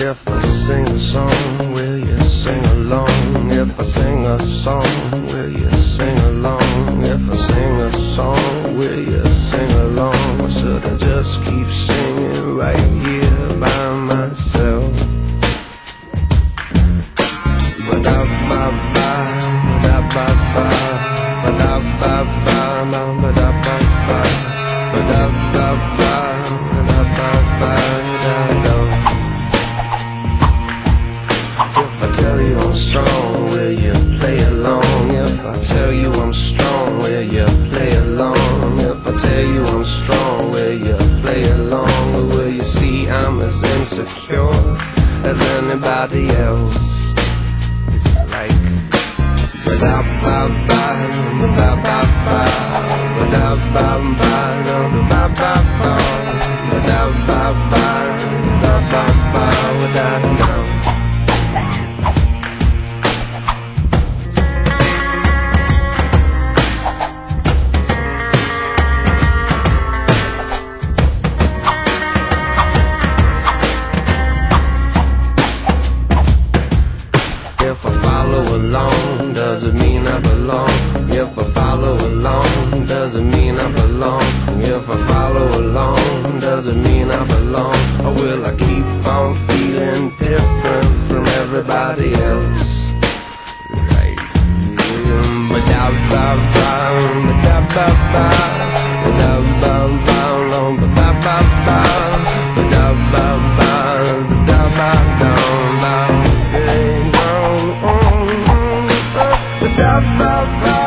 If I sing a song, will you sing along? If I sing a song, will you sing along? If I sing a song, will you sing along? Or should I just keep singing right here by myself? Ba-da-ba-ba, ba-da-ba-ba, ba-da-ba-ba, ba-da-ba-ba, ba-da-ba-ba, ba-da-ba-ba-da-da. If I tell you I'm strong, will you play along? If I tell you I'm strong, will you play along? If I tell you I'm strong, will you play along? Or will you see I'm as insecure as anybody else? It's like ba-da-ba-ba, ba-da-ba-ba, ba-da-ba-ba, ba-da-ba-ba, ba-da-ba-ba, ba-da-ba-ba, ba-da-da. If I follow along, does it mean I belong? If I follow along, does it mean I belong? If I follow along, does it mean I belong? Or will I keep on feeling different from everybody else? Right. Ba-da-ba-ba, ba-da-ba-ba, ba-da-ba-ba, ba-da-ba-ba, ba-da-ba-ba, ba-da-ba-ba. Da ba ba.